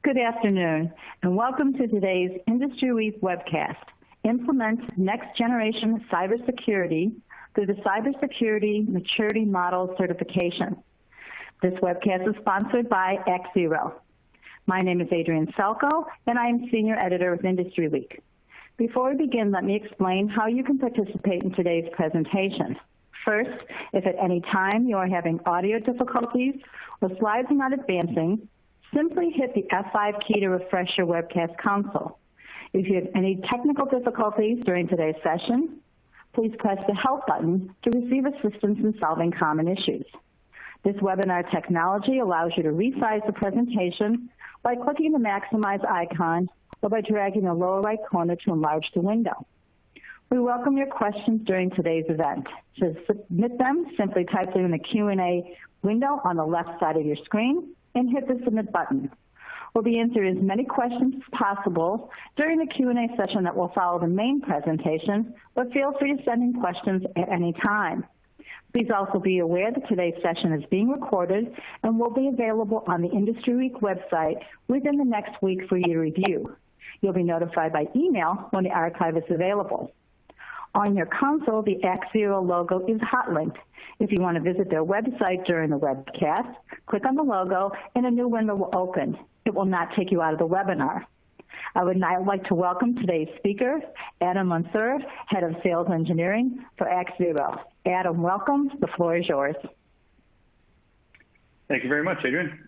Good afternoon, and welcome to today's Industry Week webcast, Implement Next Generation Cybersecurity through the Cybersecurity Maturity Model Certification. This webcast is sponsored by X0. My name is Adrienne Selko, and I am Senior Editor of Industry Week. Before we begin, let me explain how you can participate in today's presentation. First, if at any time you are having audio difficulties or slides are not advancing, simply hit the F5 key to refresh your webcast console. If you have any technical difficulties during today's session, please press the Help button to receive assistance in solving common issues. This webinar technology allows you to resize the presentation by clicking the Maximize icon or by dragging the lower right corner to enlarge the window. We welcome your questions during today's event. To submit them, simply type them in the Q&A window on the left side of your screen and hit the Submit button. We'll be answering as many questions as possible during the Q&A session that will follow the main presentation, but feel free to send in questions at any time. Please also be aware that today's session is being recorded and will be available on the Industry Week website within the next week for you to review. You'll be notified by email when the archive is available. On your console, the X0 logo is hot linked. If you want to visit their website during the webcast, click on the logo and a new window will open. It will not take you out of the webinar. I would now like to welcome today's speaker, Adam Mansour, Head of Sales Engineering for X0. Adam, welcome. The floor is yours. Thank you very much, Adrienne.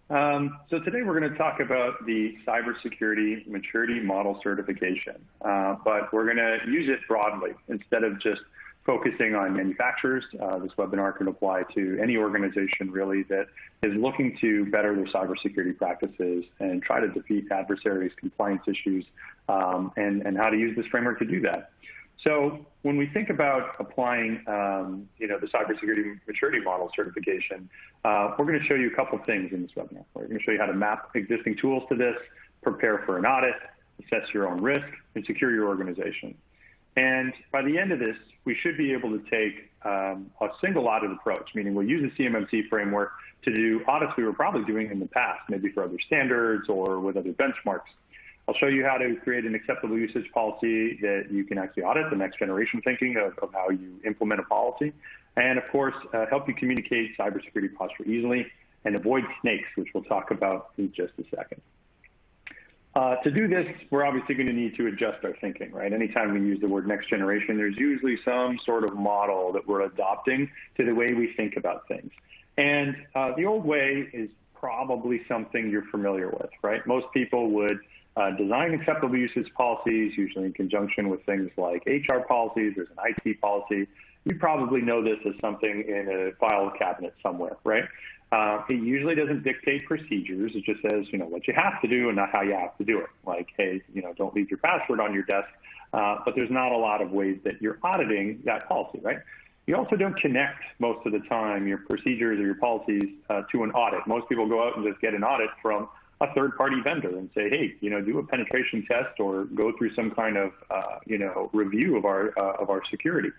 So today we're going to talk about the Cybersecurity Maturity Model Certification, but we're going to use it broadly instead of just focusing on manufacturers. This webinar can apply to any organization really that is looking to better their cybersecurity practices and try to defeat adversaries, compliance issues, and how to use this framework to do that. So when we think about applying, the Cybersecurity Maturity Model Certification, we're going to show you a couple things in this webinar. We're going to show you how to map existing tools to this, prepare for an audit, assess your own risk, and secure your organization. And by the end of this, we should be able to take a single audit approach, meaning we'll use the CMMC framework to do audits we were probably doing in the past, maybe for other standards or with other benchmarks. I'll show you how to create an acceptable usage policy that you can actually audit, the next generation thinking of how you implement a policy. And of course, help you communicate cybersecurity posture easily and avoid snakes, which we'll talk about in just a second. To do this, we're obviously going to need to adjust our thinking, right? Anytime we use the word next generation, there's usually some sort of model that we're adopting to the way we think about things. And the old way is probably something you're familiar with, right? Most people would design acceptable usage policies, usually in conjunction with things like HR policies. There's an IT policy. You probably know this as something in a file cabinet somewhere, right? It usually doesn't dictate procedures. It just says, what you have to do and not how you have to do it. Like, hey, don't leave your password on your desk. But there's not a lot of ways that you're auditing that policy, right? You also don't connect most of the time your procedures or your policies to an audit. Most people go out and just get an audit from a third-party vendor and say, hey, do a penetration test or go through some kind of, review of our security.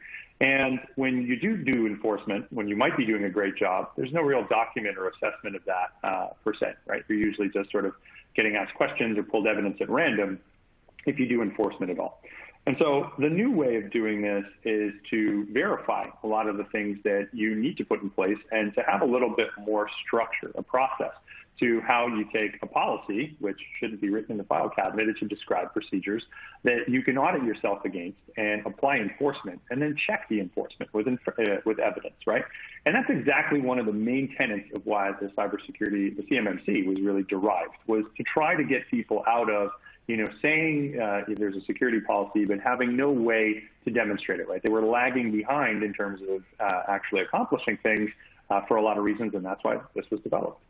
And when you do enforcement, when you might be doing a great job, there's no real document or assessment of that per se, right? You're usually just sort of getting asked questions or pulled evidence at random if you do enforcement at all. And so the new way of doing this is to verify a lot of the things that you need to put in place and to have a little bit more structure, a process to how you take a policy, which shouldn't be written in the file cabinet. It should describe procedures that you can audit yourself against and apply enforcement, and then check the enforcement with evidence, right? And that's exactly one of the main tenets of why the cybersecurity, the CMMC, was really derived, was to try to get people out of saying there's a security policy, but having no way to demonstrate it, right? They were lagging behind in terms of actually accomplishing things for a lot of reasons, and that's why this was developed.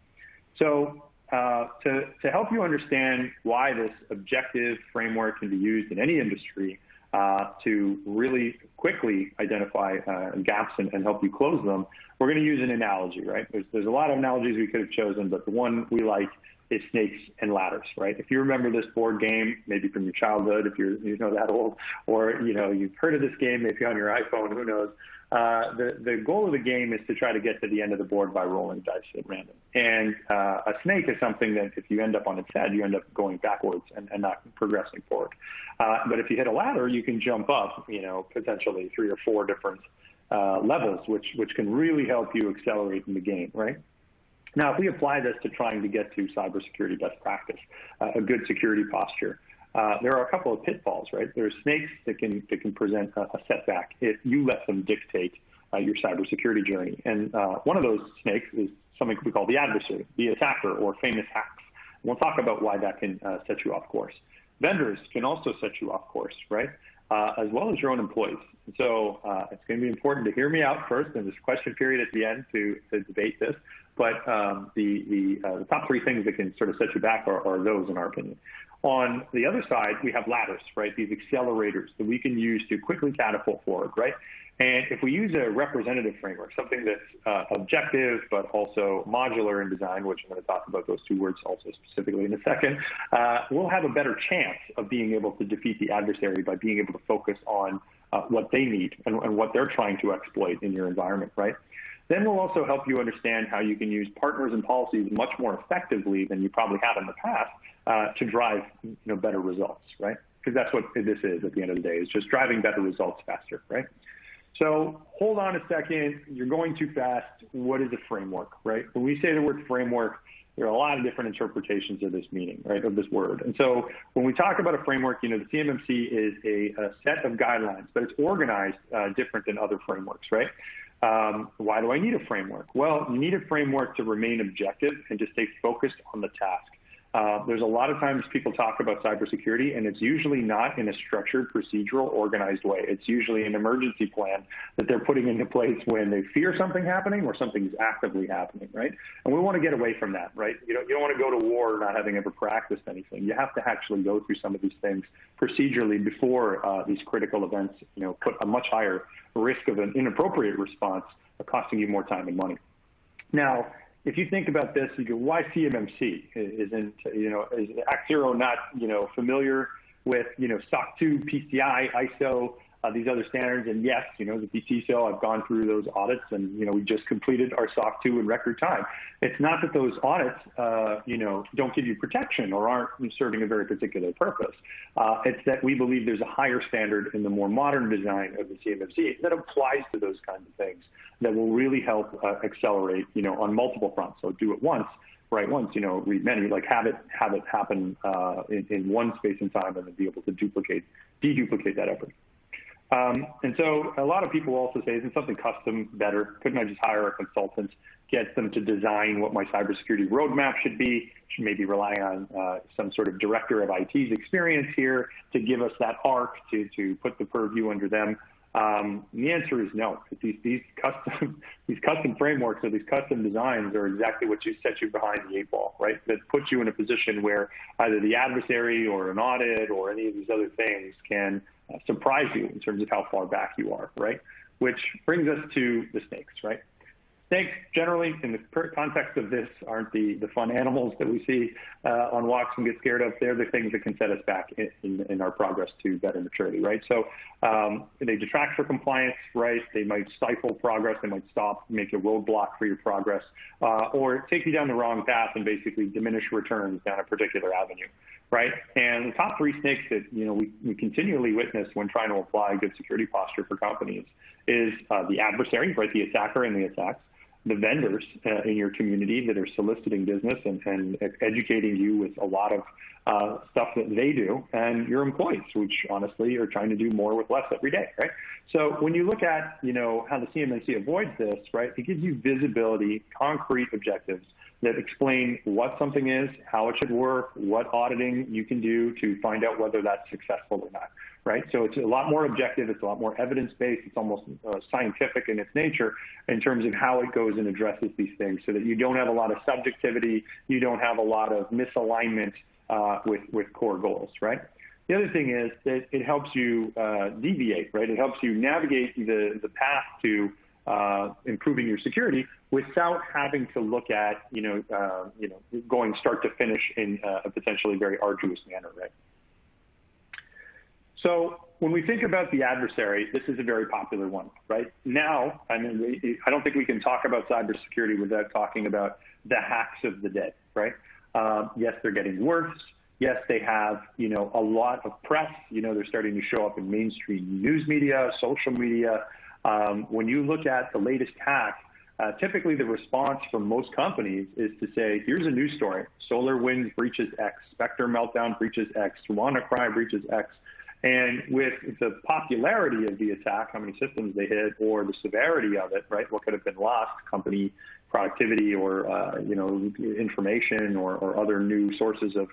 So to help you understand why this objective framework can be used in any industry to really quickly identify gaps and help you close them, we're going to use an analogy, right? There's a lot of analogies we could have chosen, but the one we like is snakes and ladders, right? If you remember this board game, maybe from your childhood, if you're that old, or you've heard of this game, maybe on your iPhone, who knows? The goal of the game is to try to get to the end of the board by rolling dice at random. And a snake is something that if you end up on its head, you end up going backwards and not progressing forward. But if you hit a ladder, you can jump up, potentially 3 or 4 different levels, which can really help you accelerate in the game, right? Now, if we apply this to trying to get to cybersecurity best practice, a good security posture, there are a couple of pitfalls, right? There are snakes that can present a setback if you let them dictate your cybersecurity journey. And one of those snakes is something we call the adversary, the attacker, or famous hacks. We'll talk about why that can set you off course. Vendors can also set you off course, right? As well as your own employees. So it's going to be important to hear me out first, and there's a question period at the end to debate this. But the top 3 things that can sort of set you back are those, in our opinion. On the other side, we have ladders, right? These accelerators that we can use to quickly catapult forward, right? And if we use a representative framework, something that's objective but also modular in design, which I'm going to talk about those 2 words also specifically in a second, we'll have a better chance of being able to defeat the adversary by being able to focus on what they need and what they're trying to exploit in your environment, right? Then we'll also help you understand how you can use partners and policies much more effectively than you probably have in the past to drive better results, right? Because that's what this is at the end of the day, is just driving better results faster, right? So hold on a second. You're going too fast. What is a framework, right? When we say the word framework, there are a lot of different interpretations of this meaning, right, of this word. And so when we talk about a framework, the CMMC is a set of guidelines, but it's organized different than other frameworks, right? Why do I need a framework? Well, you need a framework to remain objective and to stay focused on the task. There's a lot of times people talk about cybersecurity, and it's usually not in a structured, procedural, organized way. It's usually an emergency plan that they're putting into place when they fear something happening or something's actively happening, right? And we want to get away from that, right? You don't want to go to war not having ever practiced anything. You have to actually go through some of these things procedurally before these critical events, put a much higher risk of an inappropriate response, costing you more time and money. Now, if you think about this, you go, why CMMC? Is Act 0 not, familiar with, SOC 2, PCI, ISO, these other standards? And yes, the PTCO, I've gone through those audits, and, we just completed our SOC 2 in record time. It's not that those audits, don't give you protection or aren't serving a very particular purpose. It's that we believe there's a higher standard in the more modern design of the CMMC that applies to those kinds of things that will really help accelerate, on multiple fronts. So do it once, write once, read many, like have it happen in one space and time, and then be able to deduplicate that effort. And so a lot of people also say, isn't something custom better? Couldn't I just hire a consultant, get them to design what my cybersecurity roadmap should be? Should maybe rely on some sort of director of IT's experience here to give us that arc to put the purview under them. The answer is no. These custom frameworks or these custom designs are exactly what set you behind the 8 ball, right? That puts you in a position where either the adversary or an audit or any of these other things can surprise you in terms of how far back you are, right? Which brings us to the snakes, right? Snakes, generally, in the context of this, aren't the fun animals that we see on walks and get scared of. They're the things that can set us back in our progress to better maturity, right? So they detract for compliance, right? They might stifle progress. They might make a roadblock for your progress, or take you down the wrong path and basically diminish returns down a particular avenue, right? And the top 3 snakes that we continually witness when trying to apply good security posture for companies is the adversary, right? The attacker and the attacks. The vendors in your community that are soliciting business and educating you with a lot of stuff that they do, and your employees, which honestly are trying to do more with less every day, right? So when you look at, how the CMMC avoids this, right, it gives you visibility, concrete objectives that explain what something is, how it should work, what auditing you can do to find out whether that's successful or not, right? So it's a lot more objective, it's a lot more evidence-based, it's almost scientific in its nature in terms of how it goes and addresses these things, so that you don't have a lot of subjectivity, you don't have a lot of misalignment with core goals, right? The other thing is that it helps you deviate, right? It helps you navigate the path to improving your security without having to look at, going start to finish in a potentially very arduous manner, right? So when we think about the adversary, this is a very popular one, right? Now, I don't think we can talk about cybersecurity without talking about the hacks of the day, right? Yes, they're getting worse. Yes, they have, a lot of press. They're starting to show up in mainstream news media, social media. When you look at the latest hack, typically the response from most companies is to say, here's a news story. SolarWinds breaches X, Spectre Meltdown breaches X, WannaCry breaches X. And with the popularity of the attack, how many systems they hit, or the severity of it, right? What could have been lost, company productivity, or information, or other new sources of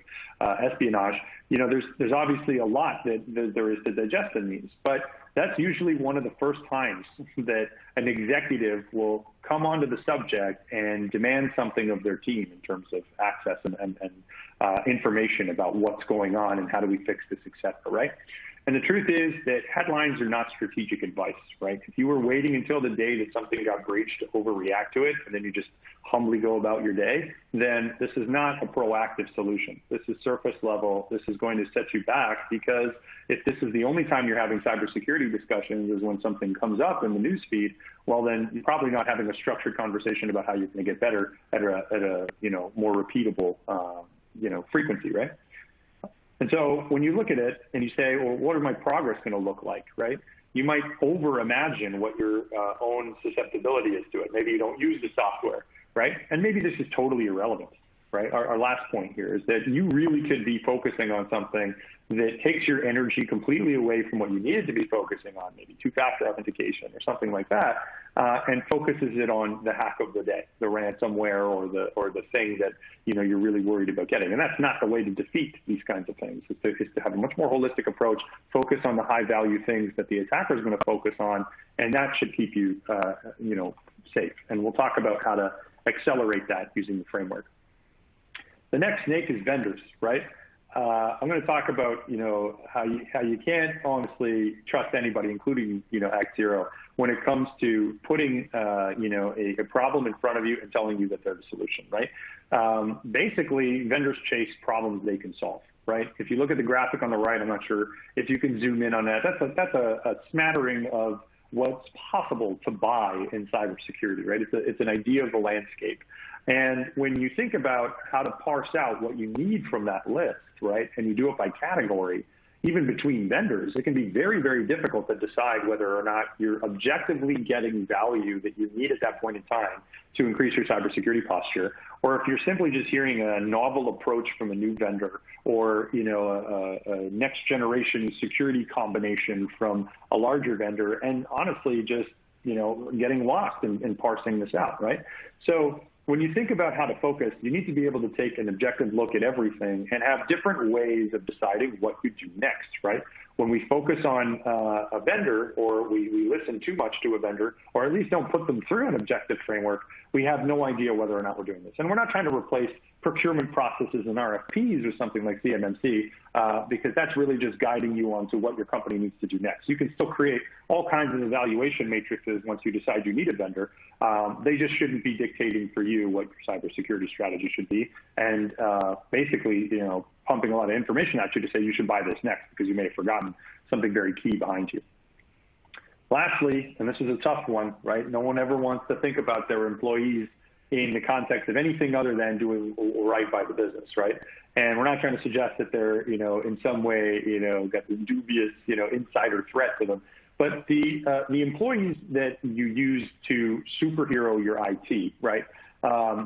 espionage. There's obviously a lot that there is to digest in these, but that's usually one of the first times that an executive will come onto the subject and demand something of their team in terms of access and information about what's going on and how do we fix this, et cetera, right? And the truth is that headlines are not strategic advice, right? If you were waiting until the day that something got breached to overreact to it, and then you just humbly go about your day, then this is not a proactive solution. This is surface level. This is going to set you back, because if this is the only time you're having cybersecurity discussions is when something comes up in the news feed, well, then you're probably not having a structured conversation about how you're going to get better at a more repeatable frequency, right? And so when you look at it and you say, well, what is my progress going to look like, right? You might over-imagine what your own susceptibility is to it. Maybe you don't use the software, right? And maybe this is totally irrelevant, right? Our last point here is that you really could be focusing on something that takes your energy completely away from what you needed to be focusing on, maybe two-factor authentication or something like that, and focuses it on the hack of the day, the ransomware or the thing that you're really worried about getting. And that's not the way to defeat these kinds of things. It's to have a much more holistic approach, focus on the high-value things that the attacker is going to focus on, and that should keep you, safe. And we'll talk about how to accelerate that using the framework. The next snake is vendors, right? I'm going to talk about, how you can't honestly trust anybody, including, X0, when it comes to putting, a problem in front of you and telling you that they're the solution, right? Basically, vendors chase problems they can solve, right? If you look at the graphic on the right, I'm not sure if you can zoom in on that. That's a smattering of what's possible to buy in cybersecurity, right? It's an idea of the landscape. And when you think about how to parse out what you need from that list, right, and you do it by category, even between vendors, it can be very, very difficult to decide whether or not you're objectively getting value that you need at that point in time to increase your cybersecurity posture, or if you're simply just hearing a novel approach from a new vendor, or a next generation security combination from a larger vendor, and honestly just getting lost in parsing this out, right? So when you think about how to focus, you need to be able to take an objective look at everything and have different ways of deciding what you do next, right? When we focus on a vendor, or we listen too much to a vendor, or at least don't put them through an objective framework, we have no idea whether or not we're doing this. And we're not trying to replace procurement processes and RFPs with something like CMMC, because that's really just guiding you on to what your company needs to do next. You can still create all kinds of evaluation matrices once you decide you need a vendor. They just shouldn't be dictating for you what your cybersecurity strategy should be, and basically, pumping a lot of information at you to say you should buy this next because you may have forgotten something very key behind you. Lastly, and this is a tough one, right? No one ever wants to think about their employees in the context of anything other than doing right by the business, right? And we're not trying to suggest that they're, in some way, got the dubious, insider threat to them. But the employees that you use to superhero your IT, right?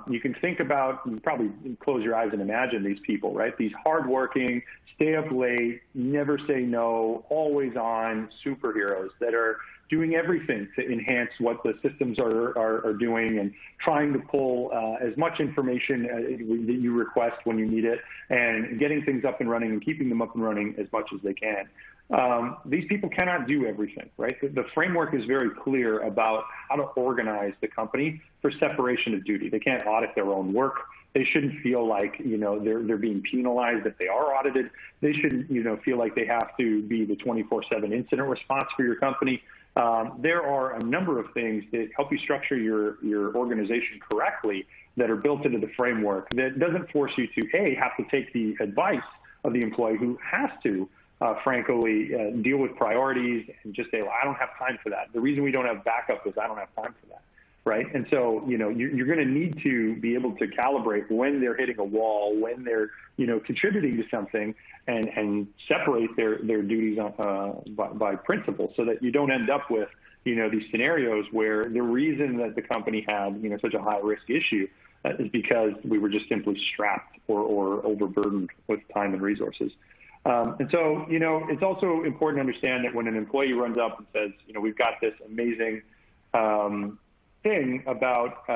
You can think about, you probably close your eyes and imagine these people, right? These hardworking, stay up late, never say no, always on superheroes that are doing everything to enhance what the systems are doing, and trying to pull as much information that you request when you need it, and getting things up and running and keeping them up and running as much as they can. These people cannot do everything, right? The framework is very clear about how to organize the company for separation of duty. They can't audit their own work. They shouldn't feel like, they're being penalized if they are audited. They shouldn't, feel like they have to be the 24/7 incident response for your company. There are a number of things that help you structure your organization correctly that are built into the framework that doesn't force you to, A, have to take the advice of the employee who has to, frankly, deal with priorities and just say, well, I don't have time for that. The reason we don't have backup is I don't have time for that, right? And so, you're going to need to be able to calibrate when they're hitting a wall, when they're, contributing to something, and separate their duties by principle so that you don't end up with, these scenarios where the reason that the company had, such a high risk issue is because we were just simply strapped or overburdened with time and resources. And so, it's also important to understand that when an employee runs up and says, we've got this amazing thing about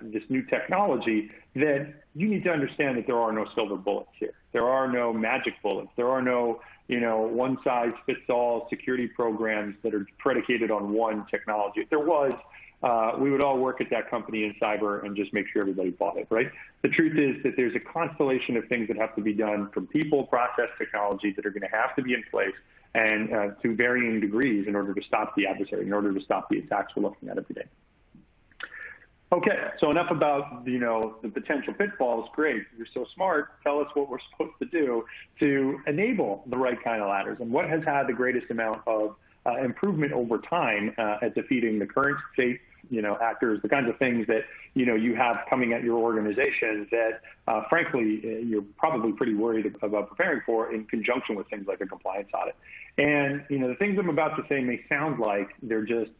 this new technology, that you need to understand that there are no silver bullets here. There are no magic bullets. There are no, one-size-fits-all security programs that are predicated on one technology. If there was, we would all work at that company in cyber and just make sure everybody bought it, right? The truth is that there's a constellation of things that have to be done from people, process, technology that are going to have to be in place and to varying degrees in order to stop the adversary, in order to stop the attacks we're looking at every day. Okay, so enough about, the potential pitfalls. Great, you're so smart. Tell us what we're supposed to do to enable the right kind of ladders and what has had the greatest amount of improvement over time at defeating the current state, actors, the kinds of things that, you have coming at your organization that, frankly, you're probably pretty worried about preparing for in conjunction with things like a compliance audit. And, the things I'm about to say may sound like they're just,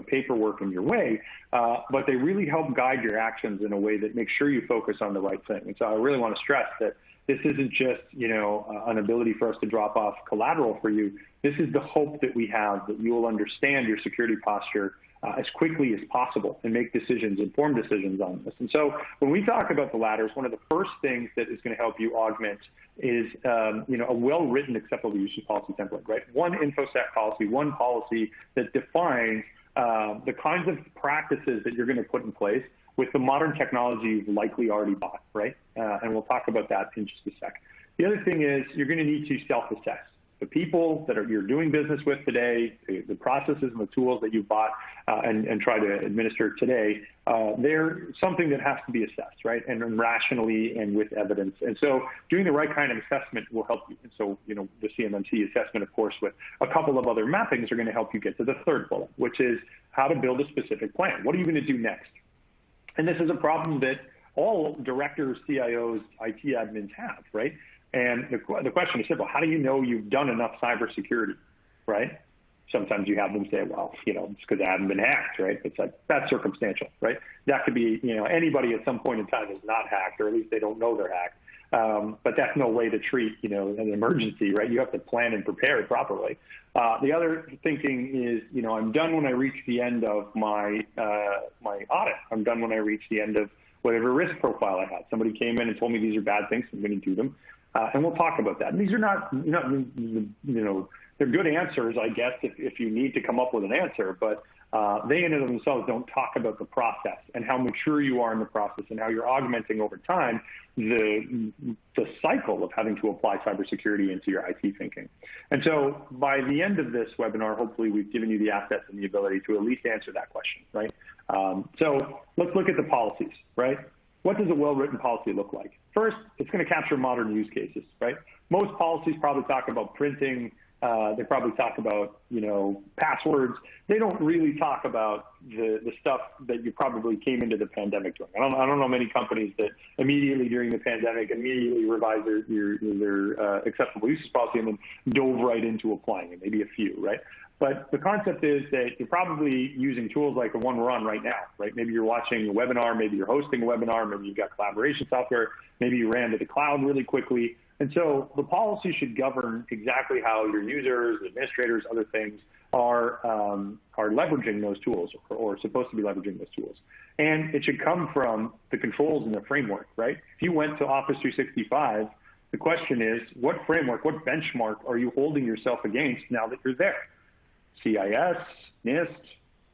paperwork in your way, but they really help guide your actions in a way that makes sure you focus on the right thing. And so I really want to stress that this isn't just, an ability for us to drop off collateral for you. This is the hope that we have that you will understand your security posture as quickly as possible and make decisions, informed decisions on this. And so when we talk about the ladders, one of the first things that is going to help you augment is, a well-written acceptable usage policy template, right? One InfoSec policy, one policy that defines the kinds of practices that you're going to put in place with the modern technology you've likely already bought, right? And we'll talk about that in just a sec. The other thing is you're going to need to self-assess. The people that you're doing business with today, the processes and the tools that you bought and try to administer today, they're something that has to be assessed, right? And rationally and with evidence. And so doing the right kind of assessment will help you. And so, the CMMC assessment, of course, with a couple of other mappings are going to help you get to the third bullet, which is how to build a specific plan. What are you going to do next? And this is a problem that all directors, CIOs, IT admins have, right? And the question is simple. How do you know you've done enough cybersecurity, right? Sometimes you have them say, well, it's because I haven't been hacked, right? It's like, that's circumstantial, right? That could be, anybody at some point in time is not hacked, or at least they don't know they're hacked. But that's no way to treat, an emergency, right? You have to plan and prepare it properly. The other thinking is, I'm done when I reach the end of my audit. I'm done when I reach the end of whatever risk profile I had. Somebody came in and told me these are bad things, I'm going to do them. And we'll talk about that. And these are not, they're good answers, I guess, if you need to come up with an answer, but they in and of themselves don't talk about the process and how mature you are in the process and how you're augmenting over time the cycle of having to apply cybersecurity into your IT thinking. And so by the end of this webinar, hopefully we've given you the assets and the ability to at least answer that question, right? So let's look at the policies, right? What does a well-written policy look like? First, it's going to capture modern use cases, right? Most policies probably talk about printing. They probably talk about, passwords. They don't really talk about the stuff that you probably came into the pandemic doing. I don't know many companies that immediately during the pandemic immediately revised their acceptable usage policy and then dove right into applying it. Maybe a few, right? But the concept is that you're probably using tools like the one we're on right now, right? Maybe you're watching a webinar, maybe you're hosting a webinar, maybe you've got collaboration software, maybe you ran to the cloud really quickly. And so the policy should govern exactly how your users, administrators, other things are leveraging those tools or supposed to be leveraging those tools. And it should come from the controls in the framework, right? If you went to Office 365, the question is, what framework, what benchmark are you holding yourself against now that you're there? CIS, NIST,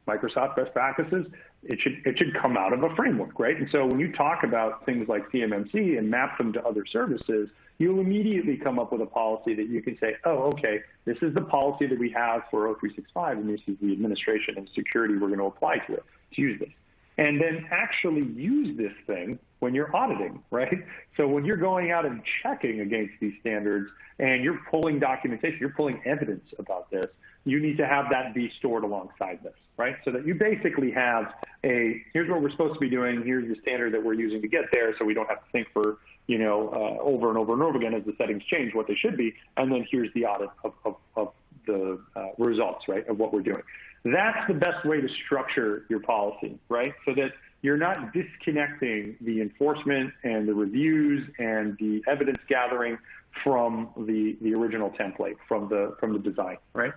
Microsoft best practices, it should come out of a framework, right? And so when you talk about things like CMMC and map them to other services, you'll immediately come up with a policy that you can say, oh, okay, this is the policy that we have for O365, and this is the administration and security we're going to apply to it to use this. And then actually use this thing when you're auditing, right? So when you're going out and checking against these standards and you're pulling documentation, you're pulling evidence about this, you need to have that be stored alongside this, right? So that you basically have here's what we're supposed to be doing, here's the standard that we're using to get there, so we don't have to think for, over and over and over again as the settings change what they should be, and then here's the audit of the results, right, of what we're doing. That's the best way to structure your policy, right? So that you're not disconnecting the enforcement and the reviews and the evidence gathering from the original template, from the design, right?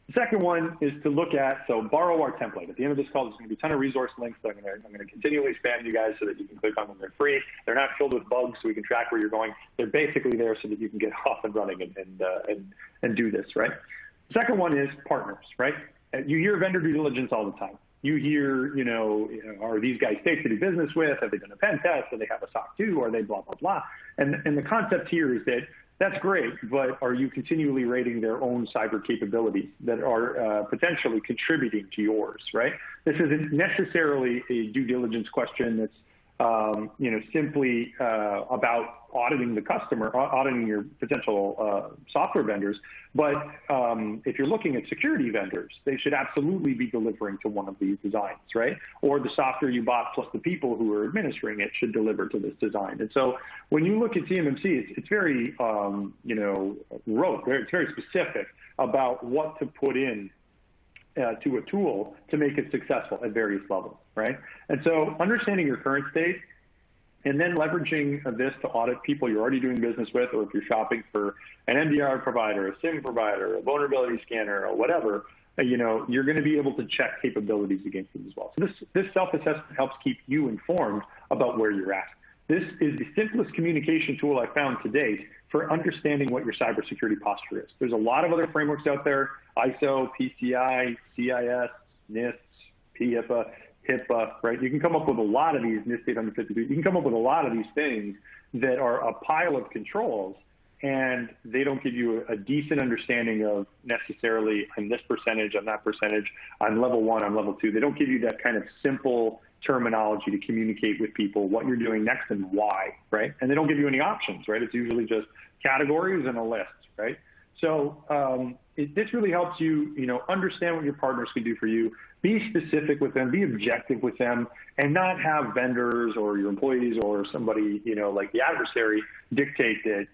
The second one is to look at, so borrow our template. At the end of this call, there's going to be a ton of resource links that I'm going to continually spam you guys so that you can click on them. They're free. They're not filled with bugs, so we can track where you're going. They're basically there so that you can get off and running and do this, right? The second one is partners, right? You hear vendor due diligence all the time. You hear, are these guys safe to do business with? Have they done a pen test? Do they have a SOC 2? Are they blah, blah, blah? And the concept here is that that's great, but are you continually rating their own cyber capabilities that are potentially contributing to yours, right? This isn't necessarily a due diligence question that's simply about auditing the customer, auditing your potential software vendors. But if you're looking at security vendors, they should absolutely be delivering to one of these designs, right? Or the software you bought plus the people who are administering it should deliver to this design. And so when you look at CMMC, it's very, rote, it's very specific about what to put in to a tool to make it successful at various levels, right? And so understanding your current state and then leveraging this to audit people you're already doing business with, or if you're shopping for an MDR provider, a SIM provider, a vulnerability scanner, or whatever, you're going to be able to check capabilities against them as well. So this self-assessment helps keep you informed about where you're at. This is the simplest communication tool I've found to date for understanding what your cybersecurity posture is. There's a lot of other frameworks out there, ISO, PCI, CIS, NIST, PIPA, HIPAA, right? You can come up with a lot of these, NIST 852, you can come up with a lot of these things that are a pile of controls, and they don't give you a decent understanding of necessarily, I'm this percentage, I'm that percentage, I'm level 1, I'm level 2. They don't give you that kind of simple terminology to communicate with people what you're doing next and why, right? And they don't give you any options, right? It's usually just categories and a list, right? So this really helps you, understand what your partners can do for you, be specific with them, be objective with them, and not have vendors or your employees or somebody, like the adversary dictate that,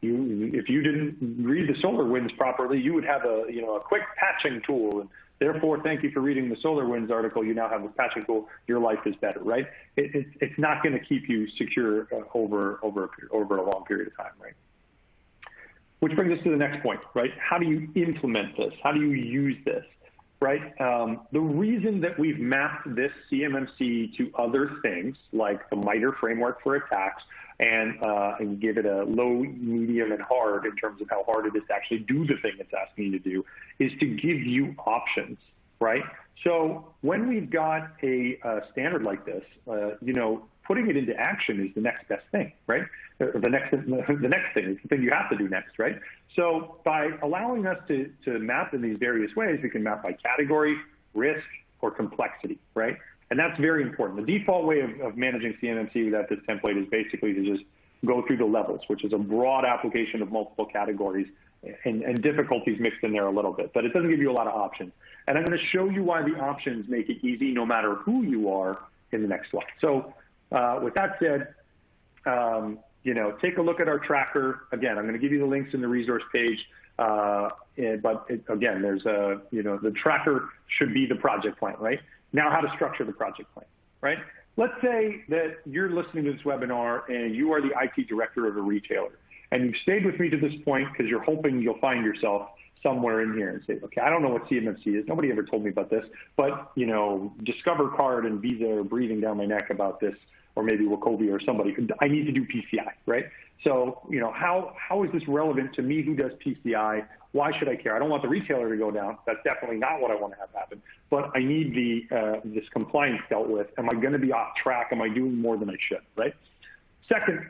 if you didn't read the SolarWinds properly, you would have a quick patching tool. And therefore, thank you for reading the SolarWinds article. You now have a patching tool. Your life is better, right? It's not going to keep you secure over a long period of time, right? Which brings us to the next point, right? How do you implement this? How do you use this, right? The reason that we've mapped this CMMC to other things, like the MITRE framework for attacks, and give it a low, medium, and hard in terms of how hard it is to actually do the thing it's asking you to do, is to give you options, right? So when we've got a standard like this, putting it into action is the next best thing, right? The next thing is the thing you have to do next, right? So by allowing us to map in these various ways, we can map by category, risk, or complexity, right? And that's very important. The default way of managing CMMC without this template is basically to just go through the levels, which is a broad application of multiple categories and difficulties mixed in there a little bit, but it doesn't give you a lot of options. And I'm going to show you why the options make it easy no matter who you are in the next slide. So with that said, take a look at our tracker. Again, I'm going to give you the links in the resource page. Again, there's the tracker should be the project plan, right? Now, how to structure the project plan, right? Let's say that you're listening to this webinar and you are the IT director of a retailer, and you've stayed with me to this point because you're hoping you'll find yourself somewhere in here and say, okay, I don't know what CMMC is. Nobody ever told me about this, but Discover Card and Visa are breathing down my neck about this or maybe Wachovia or somebody, I need to do PCI, right? So, how is this relevant to me who does PCI? Why should I care? I don't want the retailer to go down. That's definitely not what I want to have happen. But I need this compliance dealt with. Am I going to be off track? Am I doing more than I should, right? Second,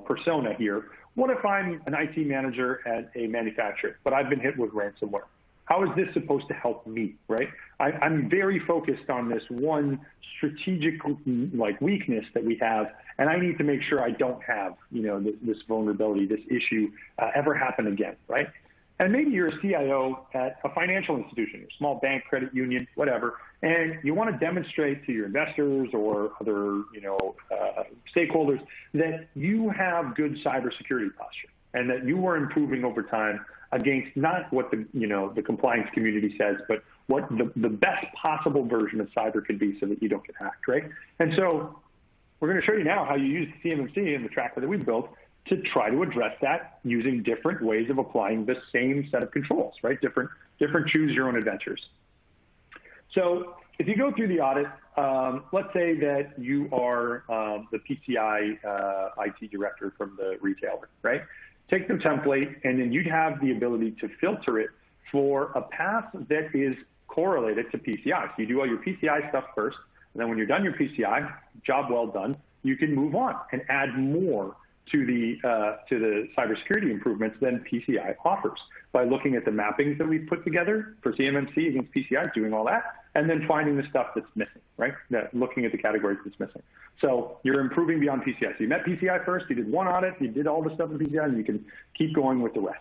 persona here. What if I'm an IT manager at a manufacturer, but I've been hit with ransomware? How is this supposed to help me, right? I'm very focused on this one strategic weakness that we have, and I need to make sure I don't have, this vulnerability, this issue ever happen again, right? And maybe you're a CIO at a financial institution, a small bank, credit union, whatever, and you want to demonstrate to your investors or other, stakeholders that you have good cybersecurity posture and that you are improving over time against not what the compliance community says, but what the best possible version of cyber could be so that you don't get hacked, right? And so we're going to show you now how you use the CMMC and the tracker that we built to try to address that using different ways of applying the same set of controls, right? Different choose your own adventures. So if you go through the audit, let's say that you are the PCI IT director from the retailer, right? Take the template, and then you'd have the ability to filter it for a path that is correlated to PCI. So you do all your PCI stuff first, and then when you're done your PCI, job well done, you can move on and add more to the cybersecurity improvements than PCI offers by looking at the mappings that we've put together for CMMC against PCI, doing all that, and then finding the stuff that's missing, right? Looking at the categories that's missing. So you're improving beyond PCI. So you met PCI first, you did one audit, you did all the stuff in PCI, and you can keep going with the rest.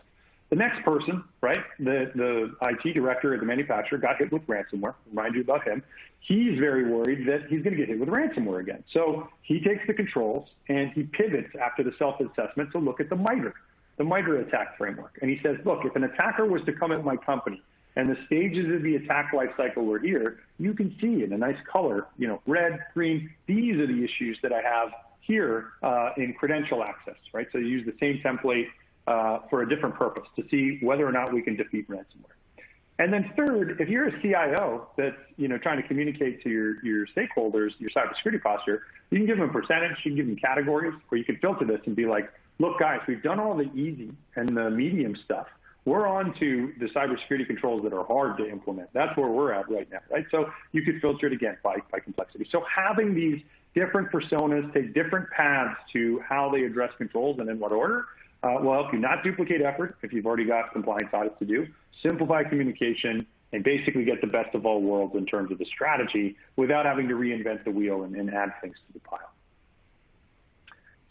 The next person, right, the IT director at the manufacturer got hit with ransomware. Remind you about him. He's very worried that he's going to get hit with ransomware again. So he takes the controls and he pivots after the self-assessment to look at the MITRE attack framework. And he says, look, if an attacker was to come at my company and the stages of the attack life cycle were here, you can see in a nice color, red, green, these are the issues that I have here in credential access, right? So you use the same template for a different purpose to see whether or not we can defeat ransomware. And then third, if you're a CIO that's trying to communicate to your stakeholders your cybersecurity posture, you can give them a percentage, you can give them categories, or you can filter this and be like, look, guys, we've done all the easy and the medium stuff. We're on to the cybersecurity controls that are hard to implement. That's where we're at right now, right? So you could filter it again by complexity. So having these different personas take different paths to how they address controls and in what order will help you not duplicate effort if you've already got compliance audits to do, simplify communication, and basically get the best of all worlds in terms of the strategy without having to reinvent the wheel and add things to the pile.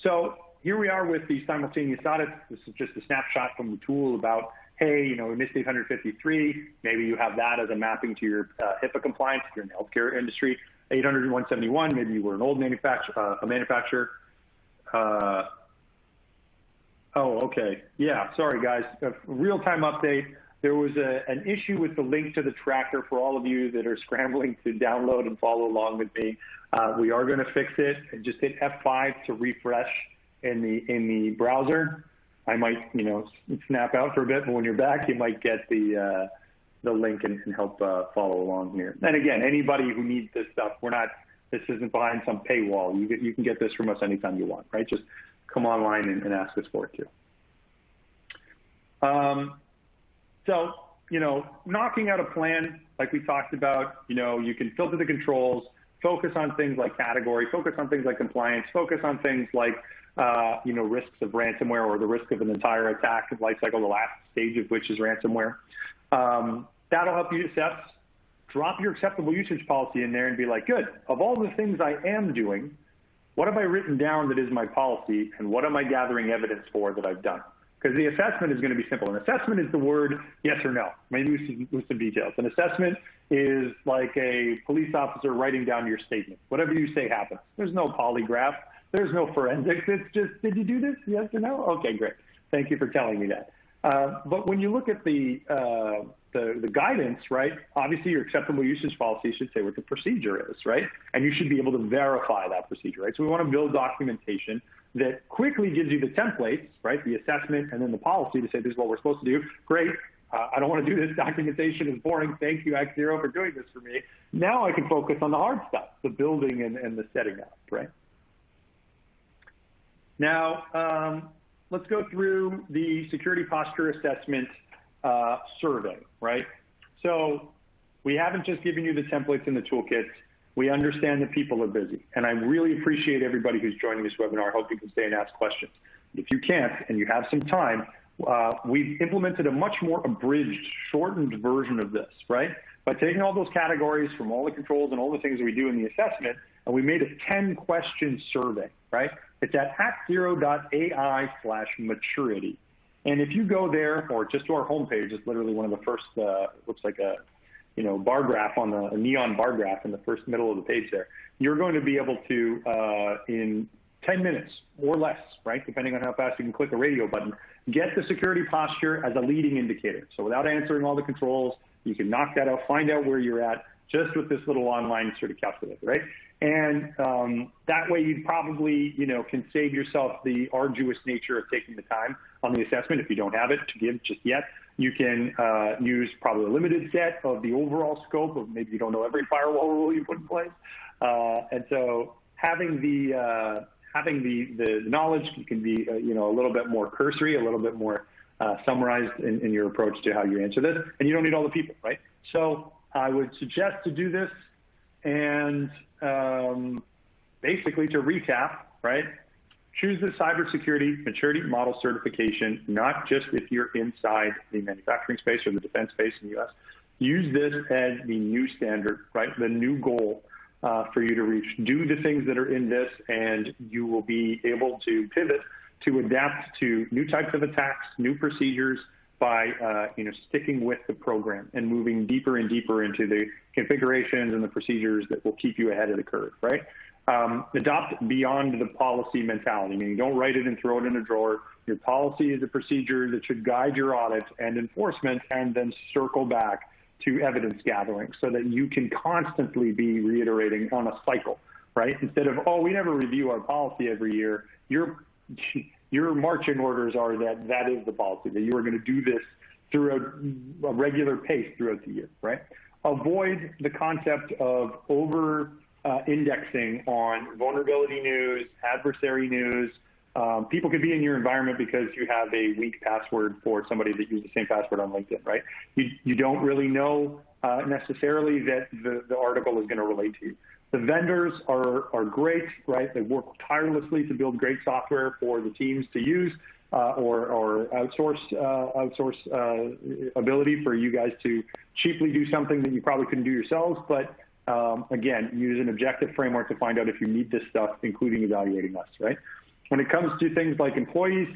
So here we are with the simultaneous audits. This is just a snapshot from the tool about, hey, we missed 853. Maybe you have that as a mapping to your HIPAA compliance if you're in the healthcare industry. 800 and 171, maybe you were an old manufacturer. Oh, okay. Yeah, sorry, guys. A real-time update. There was an issue with the link to the tracker for all of you that are scrambling to download and follow along with me. We are going to fix it. Just hit F5 to refresh in the browser. I might, snap out for a bit, but when you're back, you might get the link and help follow along here. And again, anybody who needs this stuff, this isn't behind some paywall. You can get this from us anytime you want, right? Just come online and ask us for it too. So, knocking out a plan, like we talked about, you can filter the controls, focus on things like category, focus on things like compliance, focus on things like, risks of ransomware or the risk of an entire attack lifecycle, the last stage of which is ransomware. That'll help you assess. Drop your acceptable usage policy in there and be like, good, of all the things I am doing, what have I written down that is my policy, and what am I gathering evidence for that I've done? Because the assessment is going to be simple. An assessment is the word yes or no. Maybe with some details. An assessment is like a police officer writing down your statement. Whatever you say happens. There's no polygraph. There's no forensics. It's just, did you do this? Yes or no? Okay, great. Thank you for telling me that. But when you look at the guidance, right, obviously your acceptable usage policy should say what the procedure is, right? And you should be able to verify that procedure, right? So we want to build documentation that quickly gives you the templates, right, the assessment and then the policy to say this is what we're supposed to do. Great. I don't want to do this. Documentation is boring. Thank you, X0, for doing this for me. Now I can focus on the hard stuff, the building and the setting up, right? Now, let's go through the security posture assessment survey, right? So we haven't just given you the templates and the toolkits. We understand that people are busy, and I really appreciate everybody who's joining this webinar. I hope you can stay and ask questions. If you can't and you have some time, we've implemented a much more abridged, shortened version of this, right? By taking all those categories from all the controls and all the things we do in the assessment, and we made a 10-question survey, right? It's at hack0.ai/maturity. And if you go there, or just to our homepage, it's literally one of the first, looks like a bar graph on a neon bar graph in the first middle of the page there. You're going to be able to, in 10 minutes or less, right, depending on how fast you can click a radio button, get the security posture as a leading indicator. So without answering all the controls, you can knock that out, find out where you're at, just with this little online sort of calculator, right? And that way you probably, can save yourself the arduous nature of taking the time on the assessment if you don't have it to give just yet. You can use probably a limited set of the overall scope of maybe you don't know every firewall rule you put in place. And so having the knowledge can be, a little bit more cursory, a little bit more summarized in your approach to how you answer this. And you don't need all the people, right? So I would suggest to do this and basically to recap, right? Choose the cybersecurity maturity model certification, not just if you're inside the manufacturing space or the defense space in the U.S. Use this as the new standard, right? The new goal for you to reach. Do the things that are in this, and you will be able to pivot to adapt to new types of attacks, new procedures by sticking with the program and moving deeper and deeper into the configurations and the procedures that will keep you ahead of the curve, right? Adopt beyond the policy mentality, meaning don't write it and throw it in a drawer. Your policy is a procedure that should guide your audit and enforcement, and then circle back to evidence gathering so that you can constantly be reiterating on a cycle, right? Instead of, we never review our policy every year, your marching orders are that is the policy, that you are going to do this through a regular pace throughout the year, right? Avoid the concept of indexing on vulnerability news, adversary news. People could be in your environment because you have a weak password for somebody that used the same password on LinkedIn, right? You don't really know necessarily that the article is going to relate to you. The vendors are great, right? They work tirelessly to build great software for the teams to use or outsource ability for you guys to cheaply do something that you probably couldn't do yourselves. But again, use an objective framework to find out if you need this stuff, including evaluating us, right? When it comes to things like employees,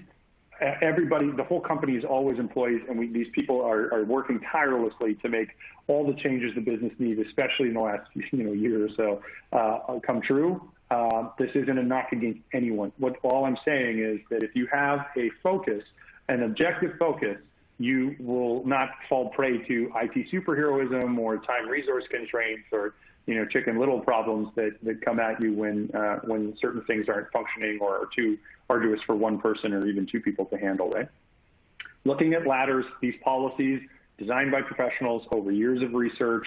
everybody, the whole company is always employees, and these people are working tirelessly to make all the changes the business needs, especially in the last year or so, come true. This isn't a knock against anyone. All I'm saying is that if you have a focus, an objective focus, you will not fall prey to IT superheroism or time resource constraints or Chicken Little problems that come at you when certain things aren't functioning or are too arduous for one person or even two people to handle, right? Looking at ladders, these policies designed by professionals over years of research.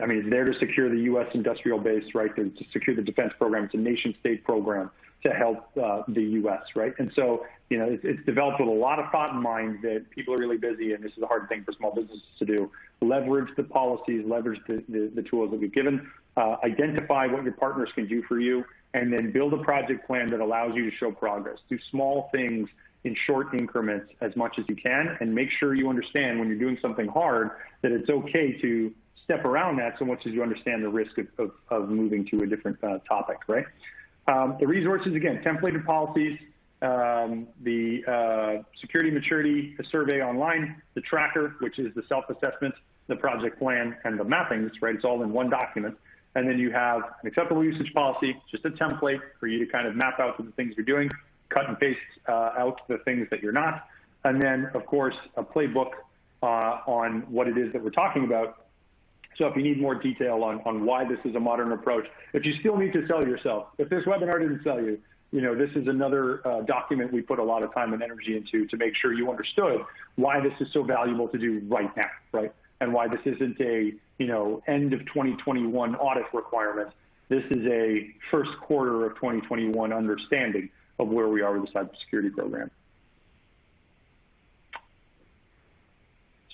I mean, it's there to secure the U.S. industrial base, right? To secure the defense program. It's a nation-state program to help the U.S., right? And so, it's developed with a lot of thought in mind that people are really busy, and this is a hard thing for small businesses to do. Leverage the policies, leverage the tools that we've given, identify what your partners can do for you, and then build a project plan that allows you to show progress. Do small things in short increments as much as you can, and make sure you understand when you're doing something hard that it's okay to step around that so much as you understand the risk of moving to a different topic, right? The resources, again, templated policies, the security maturity survey online, the tracker, which is the self-assessment, the project plan, and the mappings, right? It's all in one document. And then you have an acceptable usage policy, just a template for you to kind of map out the things you're doing, cut and paste out the things that you're not. And then, of course, a playbook on what it is that we're talking about. So if you need more detail on why this is a modern approach, if you still need to sell yourself, if this webinar didn't sell you, this is another document we put a lot of time and energy into to make sure you understood why this is so valuable to do right now, right? And why this isn't a, end of 2021 audit requirement. This is a first quarter of 2021 understanding of where we are with the cybersecurity program.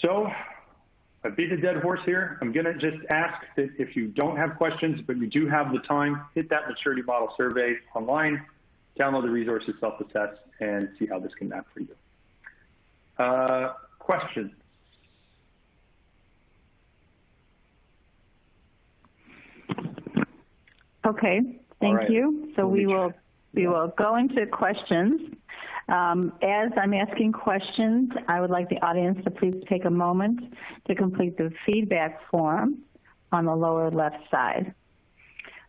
So I beat a dead horse here. I'm going to just ask that if you don't have questions, but you do have the time, hit that maturity model survey online, download the resources, self-assess, and see how this can map for you. Questions? Okay, thank you. So we will go into questions. As I'm asking questions, I would like the audience to please take a moment to complete the feedback form on the lower left side.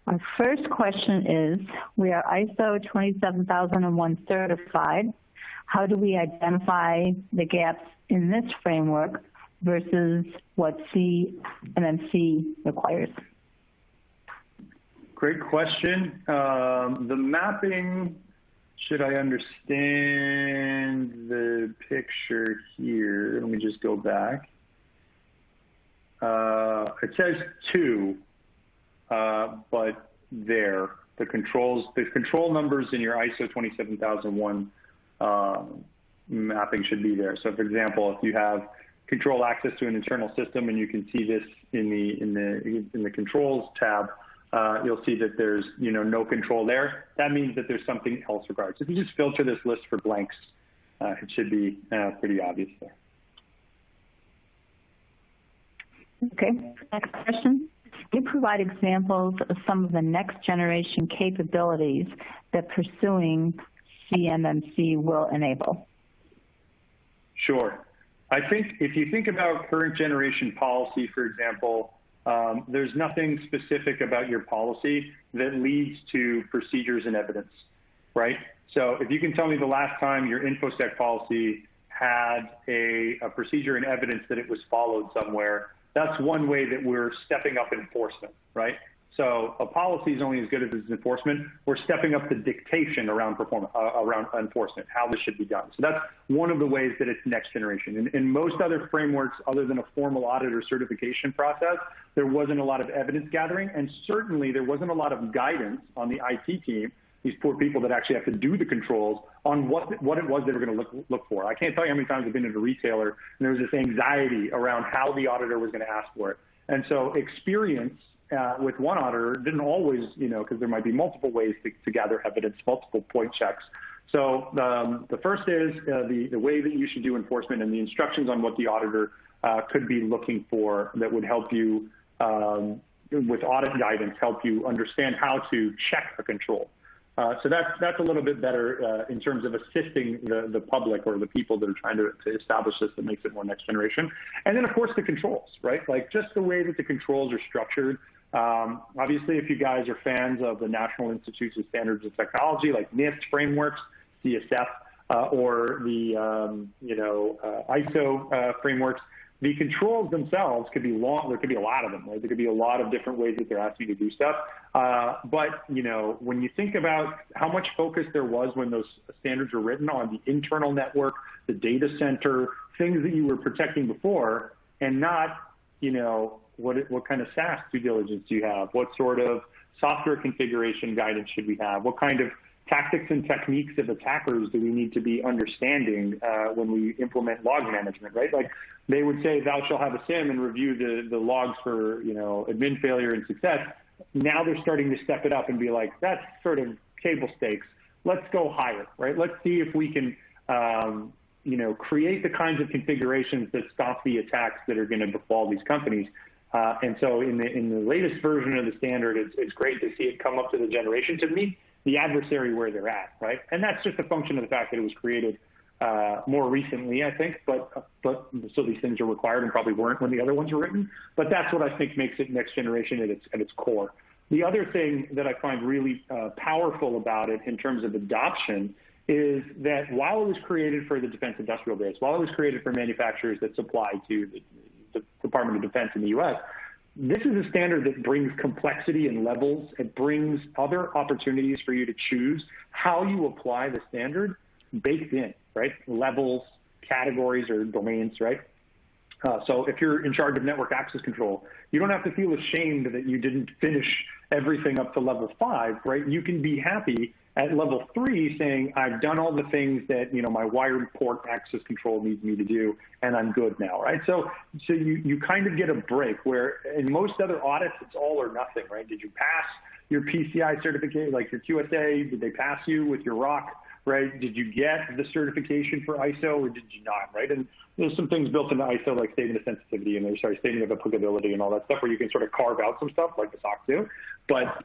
Our first question is, we are ISO 27001 certified. How do we identify the gaps in this framework versus what CMMC requires? Great question. The mapping, should I understand the picture here? Let me just go back. It says 2, but the control numbers in your ISO 27001 mapping should be there. So, for example, if you have control access to an internal system, and you can see this in the controls tab, you'll see that there's no control there. That means that there's something else required. So if you just filter this list for blanks, it should be pretty obvious there. Okay, next question. Can you provide examples of some of the next generation capabilities that pursuing CMMC will enable? Sure. I think if you think about current generation policy, for example, there's nothing specific about your policy that leads to procedures and evidence, right? So if you can tell me the last time your InfoSec policy had a procedure and evidence that it was followed somewhere, that's one way that we're stepping up enforcement, right? So a policy is only as good as its enforcement. We're stepping up the dictation around enforcement, how this should be done. So that's one of the ways that it's next generation. In most other frameworks, other than a formal audit or certification process, there wasn't a lot of evidence gathering, and certainly there wasn't a lot of guidance on the IT team, these poor people that actually have to do the controls, on what it was they were going to look for. I can't tell you how many times I've been at a retailer and there was this anxiety around how the auditor was going to ask for it. And so experience with one auditor didn't always, because there might be multiple ways to gather evidence, multiple point checks. So the first is the way that you should do enforcement and the instructions on what the auditor could be looking for that would help you, with audit guidance, help you understand how to check a control. So that's a little bit better in terms of assisting the public or the people that are trying to establish this, that makes it more next generation. And then, of course, the controls, right? Like just the way that the controls are structured. Obviously, if you guys are fans of the National Institutes of Standards and Technology, like NIST frameworks, CSF, or the ISO frameworks, the controls themselves could be long. There could be a lot of them, right? There could be a lot of different ways that they're asking you to do stuff. But when you think about how much focus there was when those standards were written on the internal network, the data center, things that you were protecting before, and not, what kind of SaaS due diligence do you have? What sort of software configuration guidance should we have? What kind of tactics and techniques of attackers do we need to be understanding when we implement log management, right? Like they would say, thou shalt have a SIM and review the logs for, admin failure and success. Now they're starting to step it up and be like, that's sort of table stakes. Let's go higher, right? Let's see if we can, create the kinds of configurations that stop the attacks that are going to befall these companies. And so in the latest version of the standard, it's great to see it come up to the generation to meet the adversary where they're at, right? And that's just a function of the fact that it was created more recently, I think, but so these things are required and probably weren't when the other ones were written. But that's what I think makes it next generation at its core. The other thing that I find really powerful about it in terms of adoption is that while it was created for the defense industrial base, while it was created for manufacturers that supply to the Department of Defense in the U.S., this is a standard that brings complexity and levels. It brings other opportunities for you to choose how you apply the standard baked in, right? Levels, categories, or domains, right? So if you're in charge of network access control, you don't have to feel ashamed that you didn't finish everything up to level 5, right? You can be happy at level 3 saying, I've done all the things that, my wired port access control needs me to do, and I'm good now, right? So you kind of get a break where in most other audits, it's all or nothing, right? Did you pass your PCI certificate, like your QSA? Did they pass you with your ROC, right? Did you get the certification for ISO or did you not, right? And there's some things built into ISO like statement of sensitivity and statement of applicability and all that stuff where you can sort of carve out some stuff like the SOC 2. But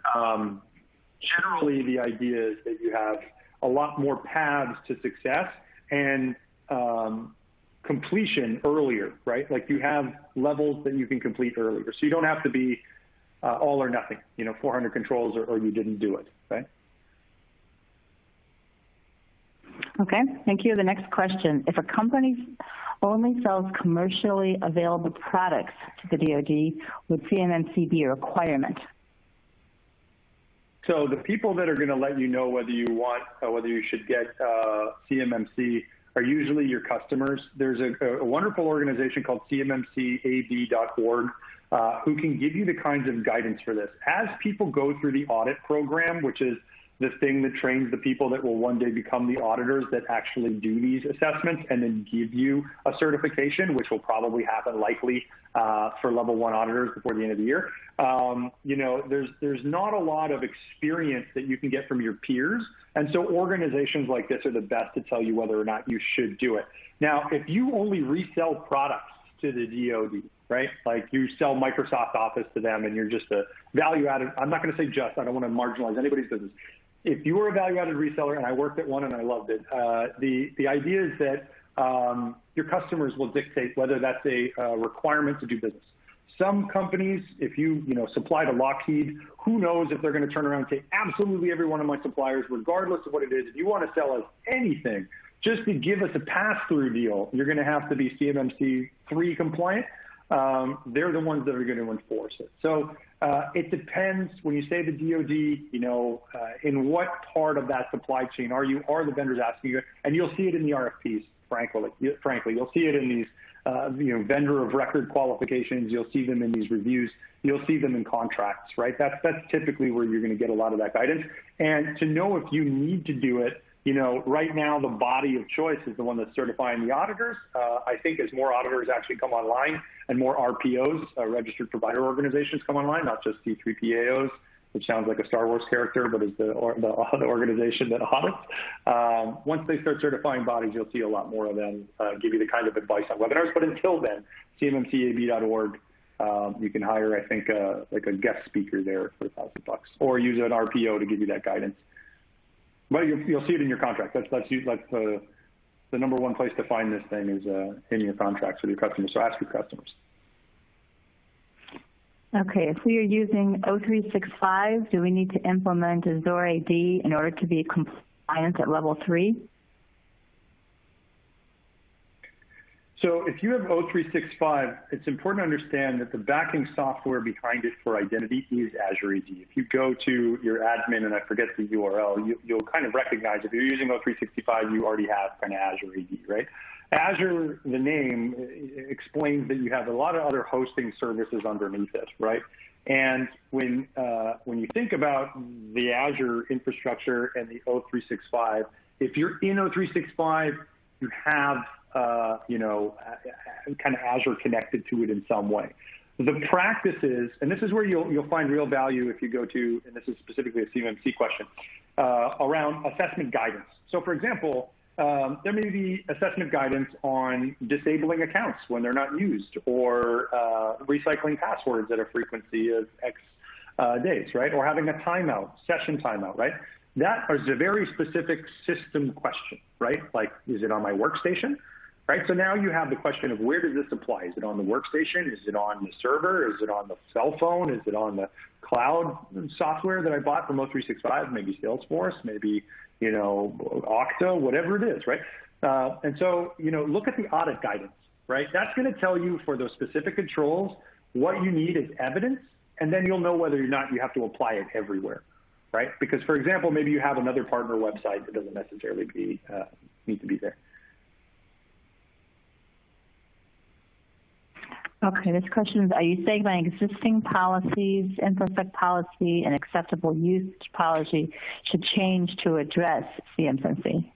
generally, the idea is that you have a lot more paths to success and completion earlier, right? Like you have levels that you can complete earlier. So you don't have to be all or nothing, 400 controls or you didn't do it, right? Okay, thank you. The next question. If a company only sells commercially available products to the DoD, would CMMC be a requirement? So the people that are going to let you know whether you should get CMMC are usually your customers. There's a wonderful organization called CMMCAB.org who can give you the kinds of guidance for this. As people go through the audit program, which is the thing that trains the people that will one day become the auditors that actually do these assessments and then give you a certification, which will probably happen likely for level 1 auditors before the end of the year. There's not a lot of experience that you can get from your peers. And so organizations like this are the best to tell you whether or not you should do it. Now, if you only resell products to the DoD, right? Like you sell Microsoft Office to them and you're just a value-added, I'm not going to say just, I don't want to marginalize anybody's business. If you were a value-added reseller, and I worked at one and I loved it, the idea is that your customers will dictate whether that's a requirement to do business. Some companies, if you supply to Lockheed, who knows if they're going to turn around and say, absolutely every one of my suppliers, regardless of what it is, if you want to sell us anything, just to give us a pass-through deal, you're going to have to be CMMC 3 compliant. They're the ones that are going to enforce it. So it depends. When you say the DoD, in what part of that supply chain are the vendors asking you? And you'll see it in the RFPs, frankly. You'll see it in these vendor of record qualifications. You'll see them in these reviews. You'll see them in contracts, right? That's typically where you're going to get a lot of that guidance. And to know if you need to do it, right now the body of choice is the one that's certifying the auditors. I think as more auditors actually come online and more RPOs, registered provider organizations, come online, not just C3PAOs, which sounds like a Star Wars character, but is the organization that audits. Once they start certifying bodies, you'll see a lot more of them give you the kind of advice on webinars. But until then, CMMCAB.org, you can hire, I think, like a guest speaker there for $1,000, or use an RPO to give you that guidance. But you'll see it in your contract. That's the number one place to find this thing is in your contracts with your customers. So ask your customers. Okay, if we are using O365, do we need to implement Azure AD in order to be compliant at level 3? So if you have O365, it's important to understand that the backing software behind it for identity is Azure AD. If you go to your admin, and I forget the URL, you'll kind of recognize if you're using O365, you already have kind of Azure AD, right? Azure, the name, explains that you have a lot of other hosting services underneath it, right? And when you think about the Azure infrastructure and the O365, if you're in O365, you have kind of Azure connected to it in some way. The practices, and this is where you'll find real value if you go to, and this is specifically a CMMC question, around assessment guidance. So for example, there may be assessment guidance on disabling accounts when they're not used, or recycling passwords at a frequency of X days, right? Or having a timeout, session timeout, right? That is a very specific system question, right? Like, is it on my workstation? Right, so now you have the question of where does this apply? Is it on the workstation? Is it on the server? Is it on the cell phone? Is it on the cloud software that I bought from O365? Maybe Salesforce, maybe, Okta, whatever it is, right? And so, look at the audit guidance, right? That's going to tell you for those specific controls what you need is evidence, and then you'll know whether or not you have to apply it everywhere, right? Because, for example, maybe you have another partner website that doesn't necessarily need to be there. Okay, this question is, are you saying my existing policies, InfoSec policy, and acceptable use policy should change to address CMMC?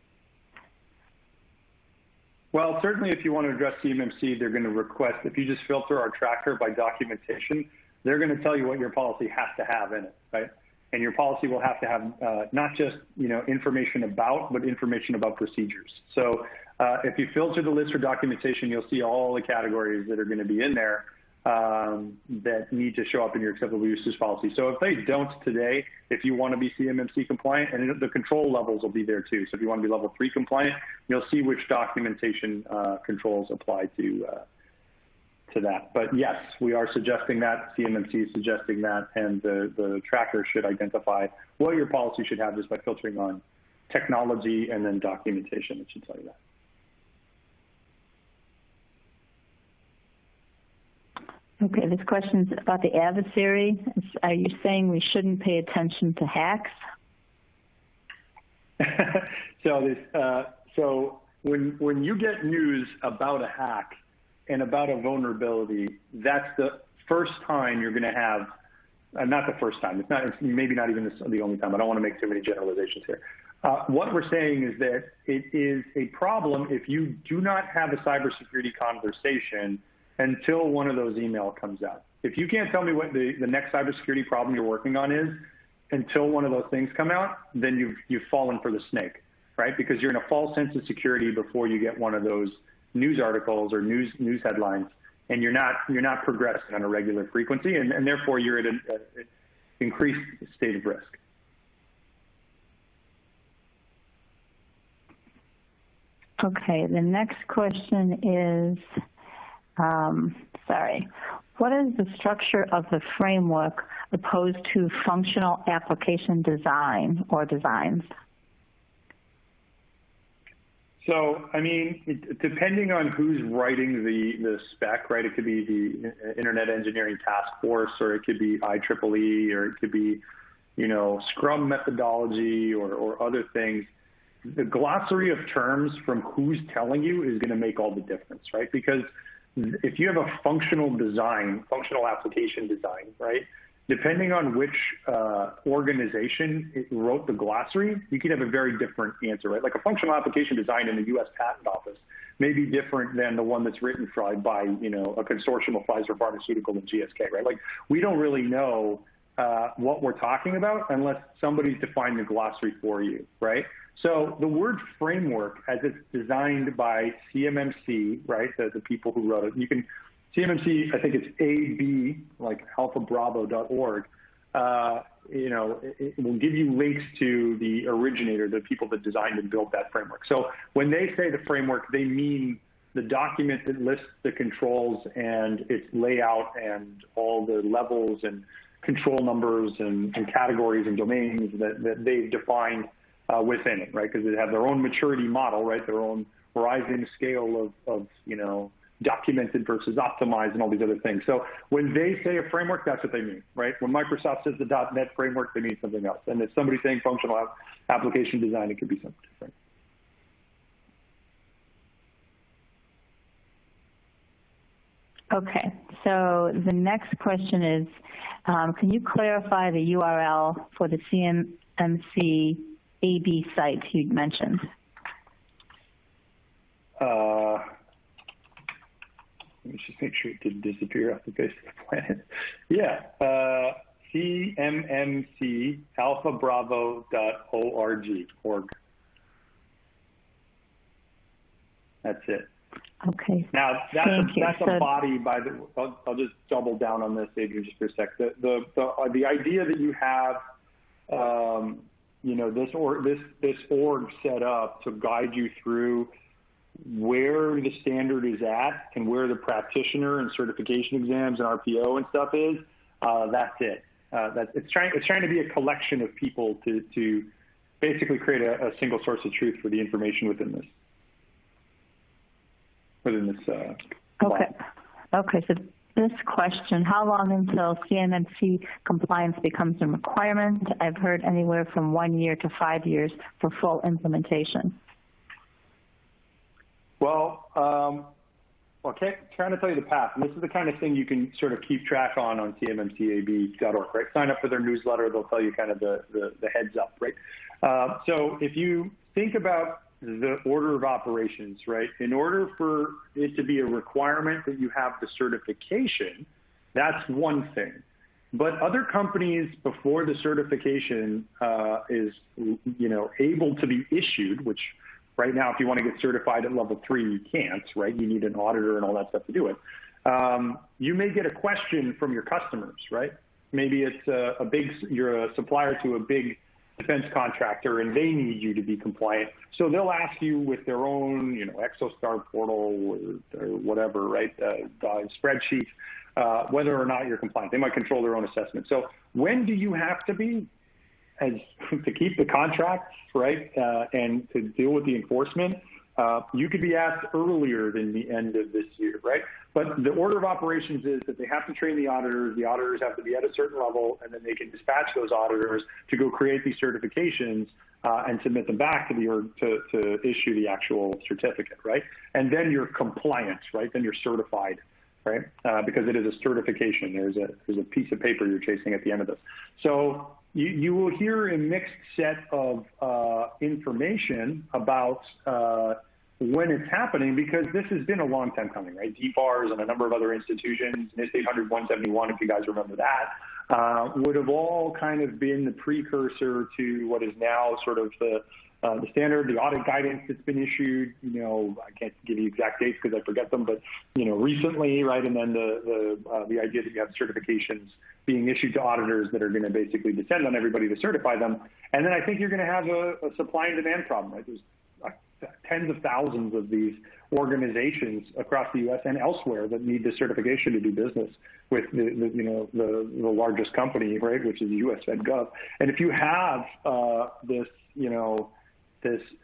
Well, certainly if you want to address CMMC, they're going to request, if you just filter our tracker by documentation, they're going to tell you what your policy has to have in it, right? And your policy will have to have not just information about, but information about procedures. So if you filter the list for documentation, you'll see all the categories that are going to be in there that need to show up in your acceptable uses policy. So if they don't today, if you want to be CMMC compliant, and the control levels will be there too. So if you want to be level 3 compliant, you'll see which documentation controls apply to that. But yes, we are suggesting that, CMMC is suggesting that, and the tracker should identify what your policy should have just by filtering on technology and then documentation. It should tell you that. Okay, this question is about the adversary. Are you saying we shouldn't pay attention to hacks? So when you get news about a hack and about a vulnerability, that's the first time you're going to have, not the first time, it's maybe not even the only time. I don't want to make too many generalizations here. What we're saying is that it is a problem if you do not have a cybersecurity conversation until one of those emails comes out. If you can't tell me what the next cybersecurity problem you're working on is until one of those things come out, then you've fallen for the snake, right? Because you're in a false sense of security before you get one of those news articles or news headlines, and you're not progressing on a regular frequency, and therefore you're at an increased state of risk. Okay, the next question is, what is the structure of the framework opposed to functional application design or designs? So, I mean, depending on who's writing the spec, right? It could be the Internet Engineering Task Force, or it could be IEEE, or it could be, Scrum methodology or other things. The glossary of terms from who's telling you is going to make all the difference, right? Because if you have a functional application design, right? Depending on which organization wrote the glossary, you could have a very different answer, right? Like a functional application design in the U.S. Patent Office may be different than the one that's written by a consortium of Pfizer Pharmaceutical and GSK, right? Like, we don't really know what we're talking about unless somebody's defined the glossary for you, right? So the word framework, as it's designed by CMMC, right, the people who wrote it, CMMC, I think it's AB, like alphabravo.org, it will give you links to the originator, the people that designed and built that framework. So when they say the framework, they mean the document that lists the controls and its layout and all the levels and control numbers and categories and domains that they've defined within it, right? Because they have their own maturity model, right? Their own rising scale of documented versus optimized and all these other things. So when they say a framework, that's what they mean, right? When Microsoft says the .NET framework, they mean something else. And if somebody's saying functional application design, it could be something different. Okay, so the next question is, can you clarify the URL for the CMMC AB site you mentioned? Let me just make sure it didn't disappear off the face of the planet. Yeah, CMMC alphabravo.org. That's it. Okay. Now that's a body by the. I'll just double down on this, Adrian, just for a sec. The idea that you have, this org set up to guide you through where the standard is at and where the practitioner and certification exams and RPO and stuff is. That's it. It's trying to be a collection of people to basically create a single source of truth for the information within this. Okay. Okay. So This question, how long until CMMC compliance becomes a requirement? I've heard anywhere from 1 year to 5 years for full implementation. Well, okay, trying to tell you the path. And this is the kind of thing you can sort of keep track on cmmcab.org, right? Sign up for their newsletter. They'll tell you kind of the heads up, right? So if you think about the order of operations, right? In order for it to be a requirement that you have the certification, that's one thing. But other companies, before the certification is, able to be issued, which right now, if you want to get certified at level 3, you can't, right? You need an auditor and all that stuff to do it. You may get a question from your customers, right? Maybe it's you're a supplier to a big defense contractor and they need you to be compliant. So they'll ask you with their own, ExoStar portal or whatever, right? Spreadsheet, whether or not you're compliant. They might control their own assessment. So when do you have to be to keep the contract, right? And to deal with the enforcement? You could be asked earlier than the end of this year, right? But the order of operations is that they have to train the auditors have to be at a certain level, and then they can dispatch those auditors to go create these certifications and submit them back to the org to issue the actual certificate, right? And then you're compliant, right? Then you're certified, right? Because it is a certification. There's a piece of paper you're chasing at the end of this. So you will hear a mixed set of information about when it's happening, because this has been a long time coming, right? DFARS and a number of other institutions, NIST 800-171, if you guys remember that, would have all kind of been the precursor to what is now sort of the standard, the audit guidance that's been issued. I can't give you exact dates because I forget them, but recently, right? And then the idea that you have certifications being issued to auditors that are going to basically descend on everybody to certify them. And then I think you're going to have a supply and demand problem, right? There's tens of thousands of these organizations across the U.S. and elsewhere that need the certification to do business with the largest company, right, which is the U.S. Fed Gov. And if you have this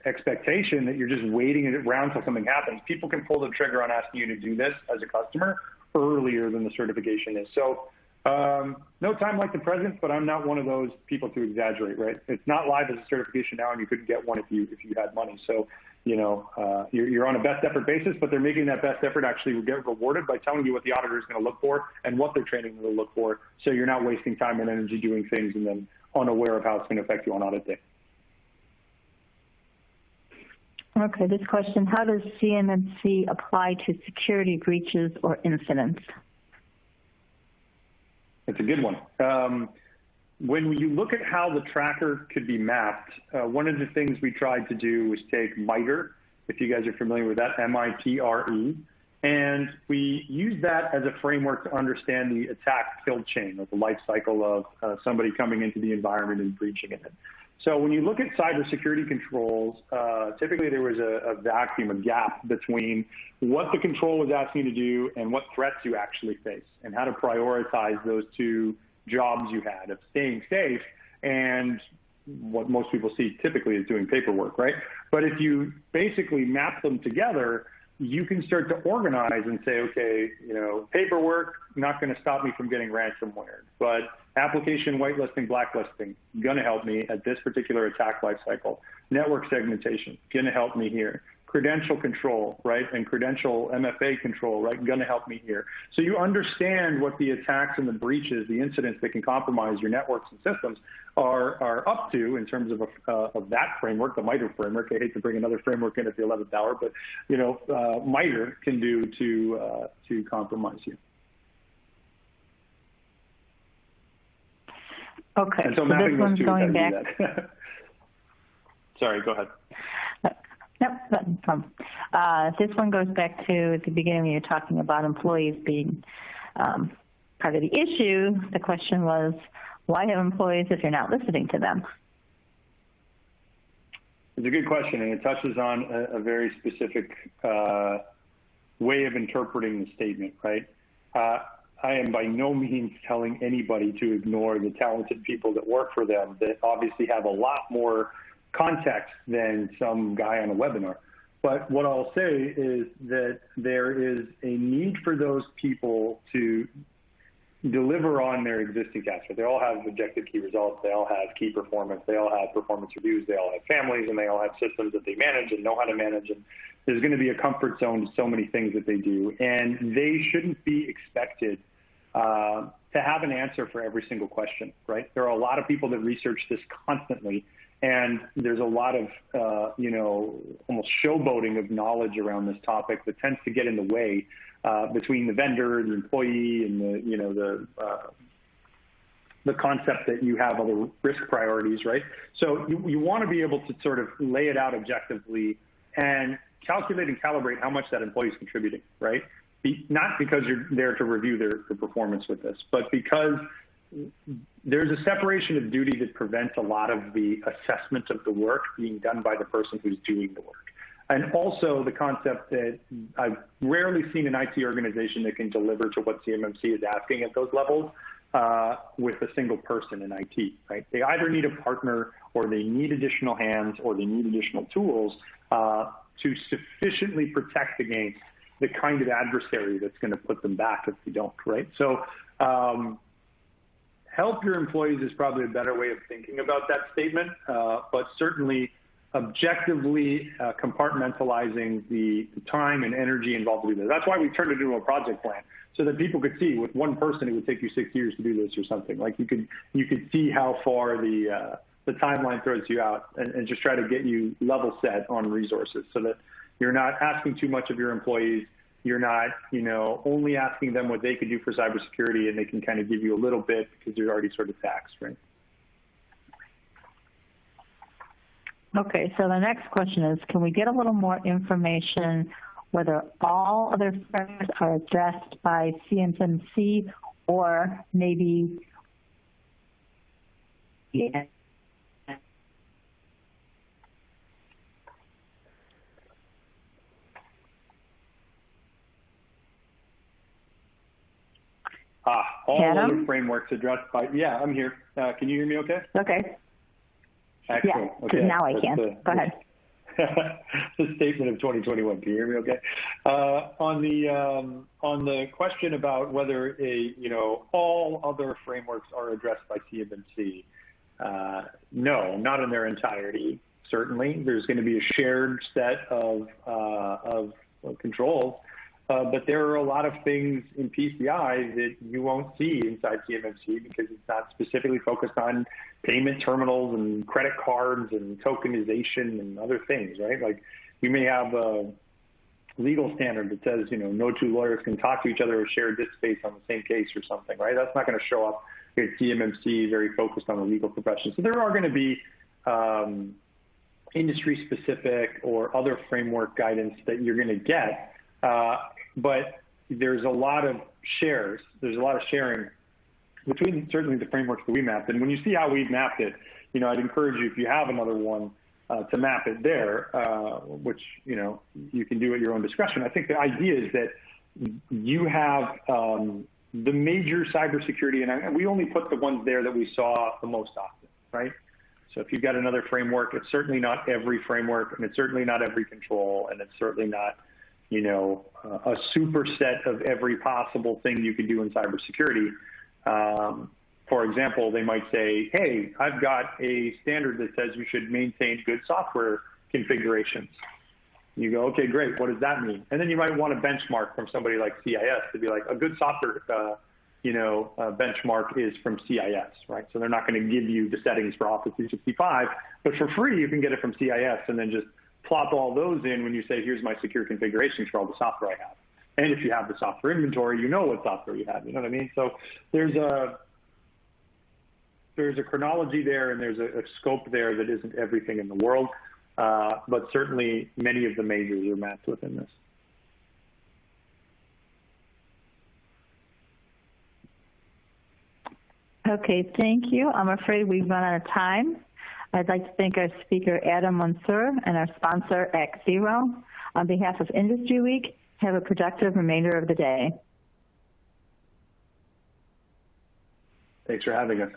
expectation that you're just waiting around until something happens, people can pull the trigger on asking you to do this as a customer earlier than the certification is. So no time like the present, but I'm not one of those people to exaggerate, right? It's not live as a certification now, and you couldn't get one if you had money. So, you're on a best effort basis, but they're making that best effort actually get rewarded by telling you what the auditor is going to look for and what they're training them to look for. So you're not wasting time and energy doing things and then unaware of how it's going to affect you on audit day. Okay, this question, how does CMMC apply to security breaches or incidents? It's a good one. When you look at how the tracker could be mapped, one of the things we tried to do was take MITRE, if you guys are familiar with that, MITRE, and we used that as a framework to understand the attack kill chain, or the life cycle of somebody coming into the environment and breaching it. So when you look at cybersecurity controls, typically there was a vacuum, a gap between what the control was asking you to do and what threats you actually face, and how to prioritize those two jobs you had of staying safe and what most people see typically is doing paperwork, right? But if you basically map them together, you can start to organize and say, okay, paperwork, not going to stop me from getting ransomware, but application whitelisting, blacklisting, going to help me at this particular attack lifecycle. Network segmentation, going to help me here. Credential control, right, and credential MFA control, right, going to help me here. So you understand what the attacks and the breaches, the incidents that can compromise your networks and systems are up to in terms of that framework, the MITRE framework. I hate to bring another framework in at the 11th hour, but MITRE can do to compromise you. Okay, and so this one's going back. Sorry, go ahead. Nope, no problem. This one goes back to the beginning when you were talking about employees being part of the issue. The question was, why have employees if you're not listening to them? It's a good question, and it touches on a very specific way of interpreting the statement, right? I am by no means telling anybody to ignore the talented people that work for them that obviously have a lot more context than some guy on a webinar. But what I'll say is that there is a need for those people to deliver on their existing tasks. They all have objective key results. They all have key performance. They all have performance reviews. They all have families, and they all have systems that they manage and know how to manage. And there's going to be a comfort zone to so many things that they do. And they shouldn't be expected to have an answer for every single question, right? There are a lot of people that research this constantly. And there's a lot of, almost showboating of knowledge around this topic that tends to get in the way between the vendor, the employee, and the concept that you have other risk priorities, right? So you want to be able to sort of lay it out objectively and calculate and calibrate how much that employee is contributing, right? Not because you're there to review their performance with this, but because there's a separation of duty that prevents a lot of the assessment of the work being done by the person who's doing the work. And also the concept that I've rarely seen an IT organization that can deliver to what CMMC is asking at those levels with a single person in IT, right? They either need a partner, or they need additional hands, or they need additional tools to sufficiently protect against the kind of adversary that's going to put them back if they don't, right? So help your employees is probably a better way of thinking about that statement, but certainly objectively compartmentalizing the time and energy involved to do that. That's why we turned it into a project plan, so that people could see with one person it would take you 6 years to do this or something. Like you could see how far the timeline throws you out, and just try to get you level set on resources so that you're not asking too much of your employees. You're not, only asking them what they could do for cybersecurity, and they can kind of give you a little bit because you're already sort of taxed, right? Okay, so the next question is, can we get a little more information whether all other firms are addressed by CMMC, or maybe all other frameworks addressed by, yeah, I'm here. Can you hear me okay? Okay. Excellent. Yeah, okay. Now I can. Go ahead. The statement of 2021. Can you hear me okay? On the question about whether all other frameworks are addressed by CMMC, no, not in their entirety. Certainly, there's going to be a shared set of controls. But there are a lot of things in PCI that you won't see inside CMMC because it's not specifically focused on payment terminals and credit cards and tokenization and other things, right? Like you may have a legal standard that says, no two lawyers can talk to each other or share disk space on the same case or something, right? That's not going to show up at CMMC, very focused on the legal profession. So there are going to be industry-specific or other framework guidance that you're going to get. But there's a lot of shares. There's a lot of sharing between certainly the frameworks that we mapped. And when you see how we've mapped it, I'd encourage you, if you have another one, to map it there, which, you can do at your own discretion. I think the idea is that you have the major cybersecurity, and we only put the ones there that we saw the most often, right? So if you've got another framework, it's certainly not every framework, and it's certainly not every control, and it's certainly not a superset of every possible thing you can do in cybersecurity. For example, they might say, hey, I've got a standard that says you should maintain good software configurations. You go, okay, great. What does that mean? And then you might want a benchmark from somebody like CIS to be like, a good software benchmark is from CIS, right? So they're not going to give you the settings for Office 365, but for free, you can get it from CIS and then just plop all those in when you say, here's my secure configurations for all the software I have. And if you have the software inventory, you know what software you have, you know what I mean? So there's a chronology there, and there's a scope there that isn't everything in the world, but certainly many of the majors are mapped within this. Okay, thank you. I'm afraid we've run out of time. I'd like to thank our speaker, Adam Mansour, and our sponsor, X0. On behalf of Industry Week, have a productive remainder of the day. Thanks for having us.